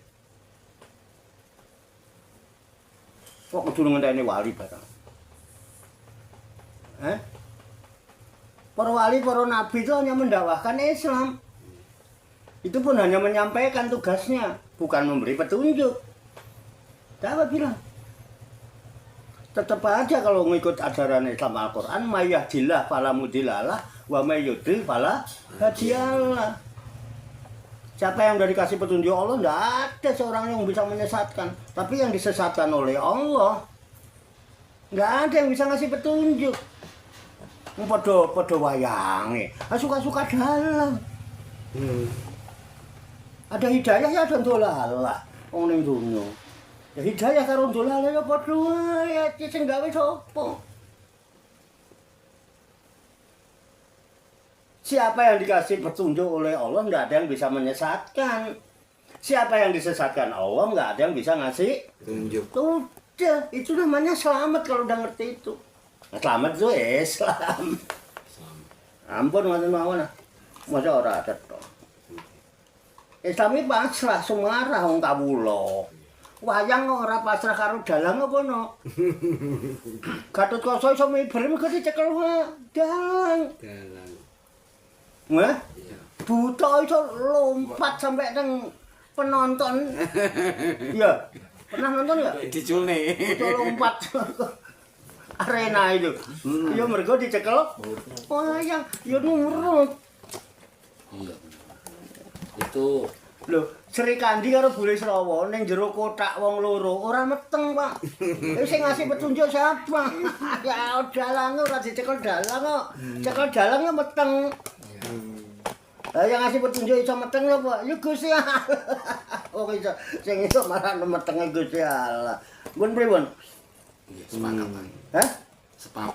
Kok kudu ngenteni wali barang. Para wali, para nabi itu hanya mendakwahkan Islam. Itu pun hanya menyampaikan tugasnya, bukan memberi petunjuk. Siapa bilang? Tetap aja kalau ngikut ajaran Islam Al-Quran, mayahdillah fala mudhillalah wa may yudhlil fala hadiyalah. Siapa yang udah dikasih petunjuk Allah, tidak ada seorang yang bisa menyesatkan. Tapi yang disesatkan oleh Allah, nggak ada yang bisa ngasih petunjuk. Podo wayange, suka-suka dalam. Ada hidayah ya ada dolalah, wong ning donya. Ya hidayah karo dolalah ya padha wae, sing gawe sapa? Siapa yang dikasih petunjuk oleh Allah, nggak ada yang bisa menyesatkan. Siapa yang disesatkan Allah, nggak ada yang bisa ngasih Tunjuk. udah, itu namanya selamat kalau udah ngerti itu. Nah, selamat itu Islam. Ampun ngoten mawon. Masa ora ada to. Islam iki pasrah sumarah wong kawula. wayang kok ora pasrah karo dalang apa no. Gatotkaca iso miber mergo dicekel dalang. Dalang. Wah. Buta iso lompat sampai nang penonton. Iya. Pernah nonton enggak? Diculne. Buta lompat. Arena itu. Ya mergo dicekel wayang, ya nurut. Iya. Itu Lho, Sri Kandi karo Bule Srawa ning jero kotak wong loro ora meteng, Pak. Sing ngasih petunjuk siapa? Ya dalang ora dicekel dalang kok. Cekel dalang ya meteng. Yang ngasih petunjuk iso meteng lho, Pak. Ya Gusti Allah. Oh iso sing iso malah metenge Gusti Allah. Mun pripun? sepakat. Hah?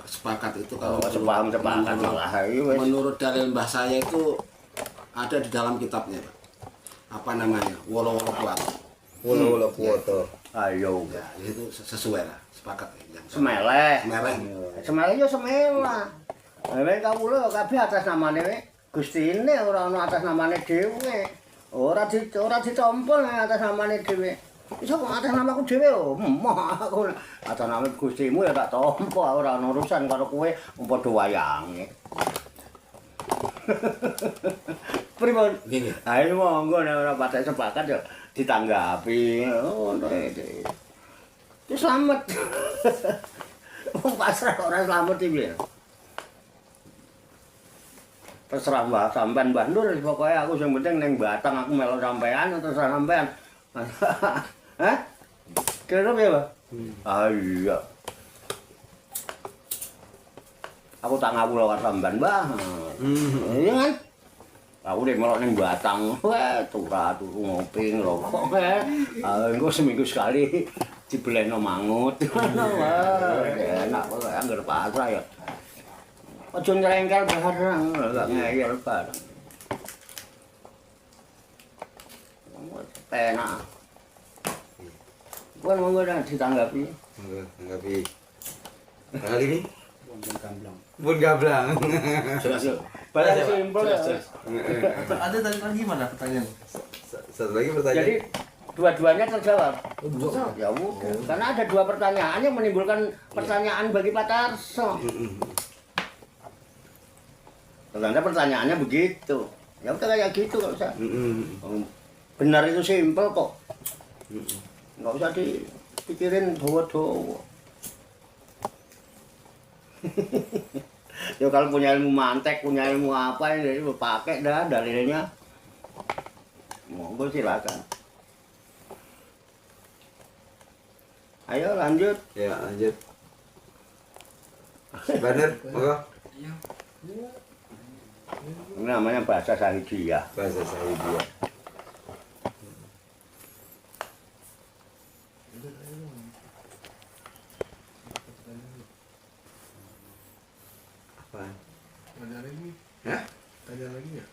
Sepakat itu kalau Sepakat lah. Iya wis. menurut dalil mbah saya itu ada di dalam kitabnya, Pak. Apa namanya? Wolo-wolo kuat. Wolo-wolo kuwoto. Ayo. Ya, itu sesuai lah, sepakat yang Semeleh. Semeleh. Semeleh yo semelah. Nek kawula kabeh atas namane Gustine ora ana atas namane dhewe. Ora ditompol atas namane dhewe. Iso kok atas namaku dhewe oh. Aku atas nama Gustimu ya tak tompo ora ana urusan karo kowe padha wayange. Pripun? Nggih. Ayo monggo nek ora patek sepakat ya ditanggapi. Oh, itu selamat. Wong pasrah ora selamat iki. Terserah Mbah sampean Mbah Nur pokoke aku sing penting ning Batang aku melu sampean terserah sampean. Hah? Kira piye, Mbah? Ah iya. Aku tak ngawula karo sampean, Mbah. Iya kan? Aku dek melok ning Batang, wah turu ngopi ngerokok kae. Engko seminggu sekali dibeleno mangut. Wah, enak kok anggar pasrah ya. Aja nyrengkel bareng, gak ngeyel bareng. Enak. Bukan monggo ditanggapi. Tanggapi. Kali ini Wonten gamblang. pun gablang. Jelas ya. Barang simpel ya. Ada tadi gimana pertanyaan? Satu lagi pertanyaan. Jadi dua-duanya terjawab. Ya udah. Karena ada dua pertanyaan yang menimbulkan pertanyaan bagi Pak Tarso. Karena pertanyaannya begitu. Ya udah kayak gitu nggak usah. Benar itu simpel kok. Nggak usah dipikirin dawa-dawa. Ya kalau punya ilmu mantek, punya ilmu apa ya pakai dah dalilnya. Monggo silakan. Ayo lanjut. Ya, lanjut. Bener, monggo. Ini namanya bahasa Sahidiyah. Bahasa Sahidiyah. Apa? Ada lagi? Hah? Ada lagi nggak?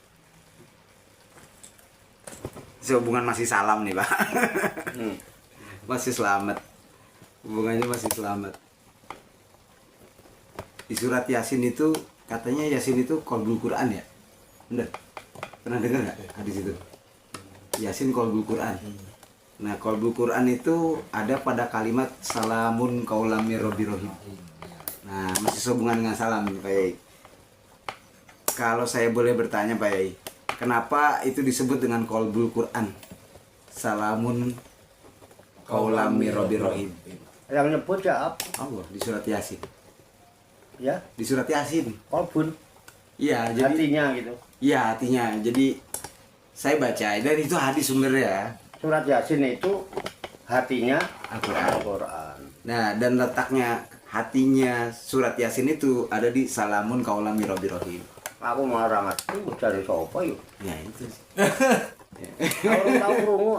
Sehubungan masih salam nih, Pak. Masih selamat. Hubungannya masih selamat. Di surat Yasin itu katanya Yasin itu qalbul Quran ya? Bener? Pernah dengar nggak hadis itu? Yasin qalbul Quran. Nah, qalbul Quran itu ada pada kalimat salamun qaulam mir rabbir rahim. Nah, masih sehubungan dengan salam nih, Pak Yai. Kalau saya boleh bertanya, Pak Yai, kenapa itu disebut dengan qalbul Quran? Salamun qaulam mir rabbir rahim. Yang nyebut siapa? Allah di surat Yasin. Ya, Di surat Yasin. kolbun. Iya, jadi Hatinya gitu. iya hatinya. Jadi saya baca dan itu hadis sumbernya Surat Yasin itu hatinya Al-Quran. Al-Quran. Nah, dan letaknya hatinya surat Yasin itu ada di salamun qaulam mir rabbir rahim. Aku marah mas, itu dari sopo yuk. Ya itu. Orang tahu krungu,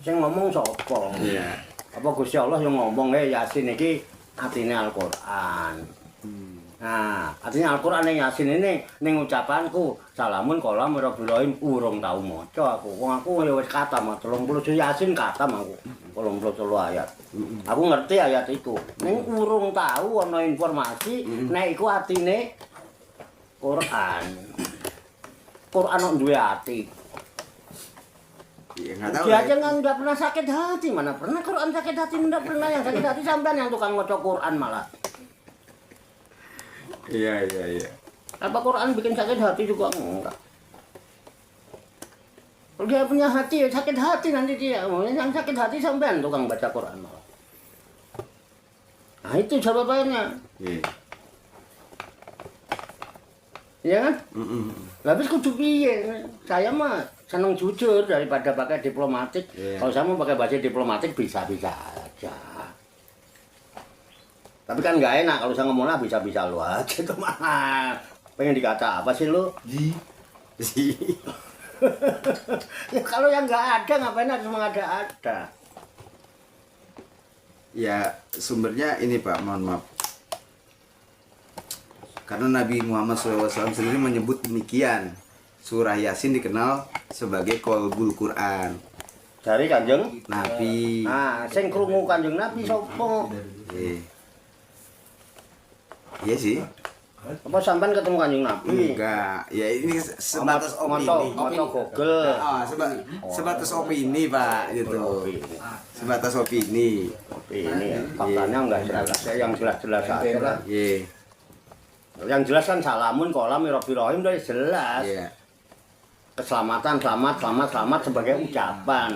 saya ngomong sopo. Iya. Apa Gusti Allah yang ngomong Yasin iki artinya Al-Quran. Nah, artinya Al-Quran yang Yasin ini ning ucapanku salamun qaulam mir rabbir rahim urung tau maca aku. Wong aku ya wis katam 30 Yasin katam aku. 33 ayat. Aku ngerti ayat iku. Ning urung tahu ana informasi nek iku artine Quran. Quran kok duwe ati. Ya, nggak tahu. Dia aja nggak pernah sakit hati, mana pernah Quran sakit hati, nggak pernah. Yang sakit hati sampean yang tukang ngocok Quran malah. Iya. Apa Quran bikin sakit hati juga enggak. Kalau dia punya hati, ya sakit hati nanti dia. Yang sakit hati sampean tukang baca Quran malah. Nah itu jawabannya. Iya. Iya kan? Habis kudu piye? Saya mah seneng jujur daripada pakai diplomatik. Iya. Kalau saya mau pakai bahasa diplomatik bisa-bisa aja. Tapi kan nggak enak kalau saya ngomongnya bisa-bisa lu aja itu mah. Pengen dikata apa sih lu? Ya kalau yang nggak ada ngapain harus mengada-ada? Ya sumbernya ini Pak, mohon maaf. Karena Nabi Muhammad SAW sendiri menyebut demikian. Surah Yasin dikenal sebagai Qalbul Quran. Dari Kanjeng Nabi. Nah, sing krungu Kanjeng Nabi sapa? Iya sih. Apa sampean ketemu Kanjeng Nabi? Enggak. Ya ini sebatas opini. Moto Google. Sebatas opini Pak gitu. Sebatas opini. Ini faktanya enggak jelas. Yang jelas-jelas aja lah. Iya. Yang jelas kan salamun kolam Rabbil udah jelas. Iya. Keselamatan, selamat sebagai ucapan.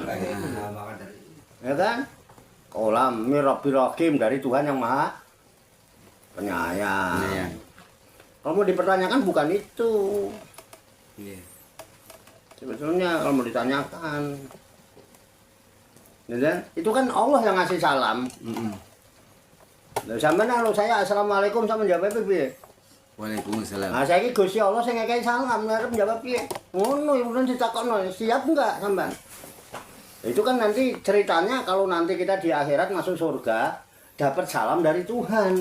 Ya kan? Kolam Rabbil dari Tuhan yang Maha Penyayang. Iya. Kalau mau dipertanyakan bukan itu. Iya. Sebetulnya kalau mau ditanyakan, ya kan? Itu kan Allah yang ngasih salam. Nah, sampean kalau saya assalamualaikum sama jawab piye? Waalaikumsalam. Nah, saiki Gusti Allah sing ngekeki salam arep jawab piye? Ngono ya udah ditakokno, siap enggak sampean? Itu kan nanti ceritanya kalau nanti kita di akhirat masuk surga dapat salam dari Tuhan.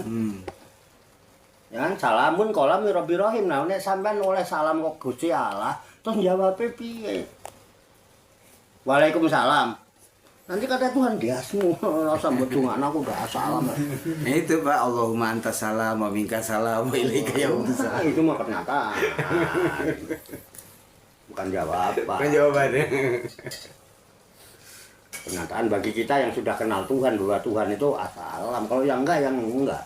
Ya kan salamun kolam Rabbil Rahim. Nah, nek sampean oleh salam kok Gusti Allah terus jawab piye? Waalaikumsalam. Nanti kata Tuhan dia semua rasa berdungan aku udah salam. Nah itu Pak, Allahumma antas salam wa minka salam wa ilaika yaumsalam. Itu mah pernyataan. Bukan jawaban. Kan jawabannya. Pernyataan bagi kita yang sudah kenal Tuhan bahwa Tuhan itu assalam. Kalau yang enggak, yang enggak.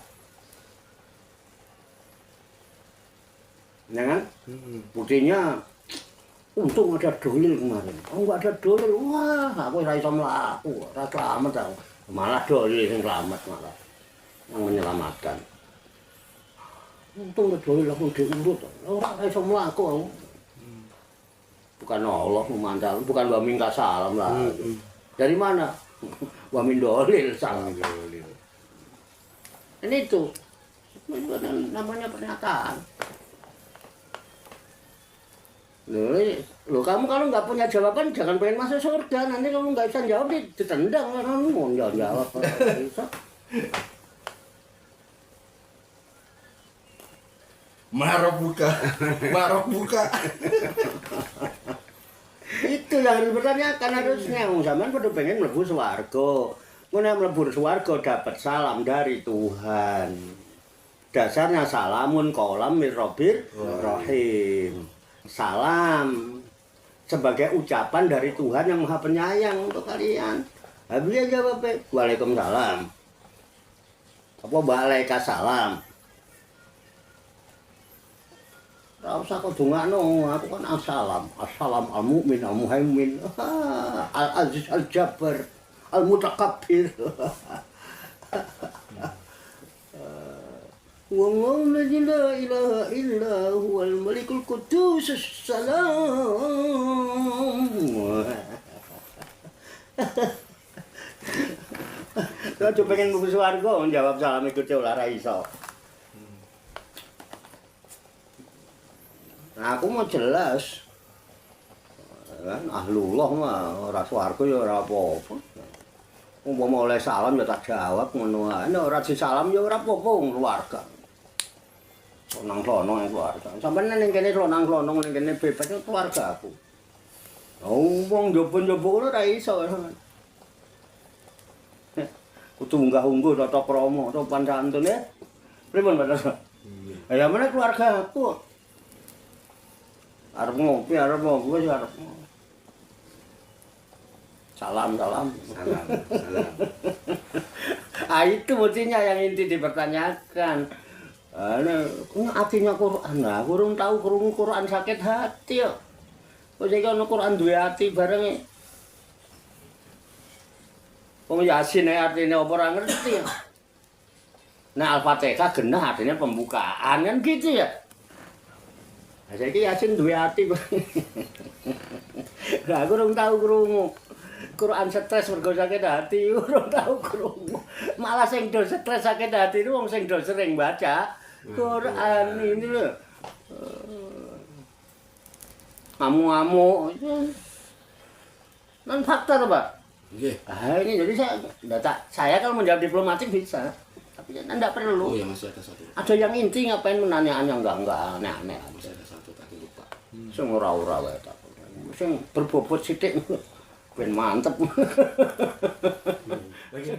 Ya kan? Buktinya untung ada dalil kemarin. Oh enggak ada dalil. Wah, aku ora iso mlaku, ora selamat aku. Malah dalil sing selamat malah. Yang menyelamatkan. Untung ada dalil aku diurut. Ora iso mlaku aku. Bukan Allah memandang, bukan wa minka salam lah. Dari mana? Wa min dalil salam. Ini itu. Namanya pernyataan. Loh, kamu kalau nggak punya jawaban jangan pengen masuk surga. Nanti kalau nggak bisa jawab ditendang orang mau jawab. Bisa. Marok buka. Itu yang dipertanyakan harusnya. Zaman pada pengen mlebu swarga. Mun mlebu swarga dapat salam dari Tuhan. Dasarnya salamun qalam mir Rabbir Rahim. Salam sebagai ucapan dari Tuhan yang Maha Penyayang untuk kalian. Habis dia jawab, Waalaikumsalam. Apa Waalaikumsalam? Ora usah kok dongakno, aku kan assalam. Assalam al-mu'min al-muhaimin. Al-aziz al-jabbar al-mutakabbir. Wallahu la ilaha illa huwal malikul qudus salam. Kalau pengen mlebu swarga jawab salam ikut ora iso. Nah, aku mau jelas. Kan ahlullah mah ora swarga ya ora apa-apa. Umpama oleh salam ya tak jawab ngono ae. Nek ora disalam ya ora apa-apa wong keluarga. Lonang-lonong keluarga. Sampeyan ning kene lonang-lonong ning kene bebas keluarga aku. Wong njaba-njaba ora iso. Kudu unggah-ungguh tata krama, sopan santun ya. Pripun Pak? Ya mana keluarga aku. Arep ngopi wis arep. Salam. Salam. Ah itu mestinya yang inti dipertanyakan. Artinya Quran. Nah, kurang tahu krungu Quran sakit hati ya. Kok saiki ana Quran duwe ati bareng. Wong Yasin artinya apa ora ngerti ya. Nah, Al-Fatihah genah artinya pembukaan kan gitu ya. Nah, saiki Yasin duwe ati. Lah kurang tahu krungu. Quran stres mergo sakit hati, urung tahu krungu. Malah sing do stres sakit hati itu wong sing do sering baca Quran ini lho. Ngamu-ngamu non faktor, Pak. Nggih. Ah, ini jadi saya kalau menjawab diplomatik bisa, tapi Anda perlu. Oh ya masih ada satu. Ada yang inti ngapain menanyaannya enggak aneh-aneh. Masih ada satu tadi lupa. Sing ora-ora wae tak. Sing berbobot sithik ben mantep. Lagi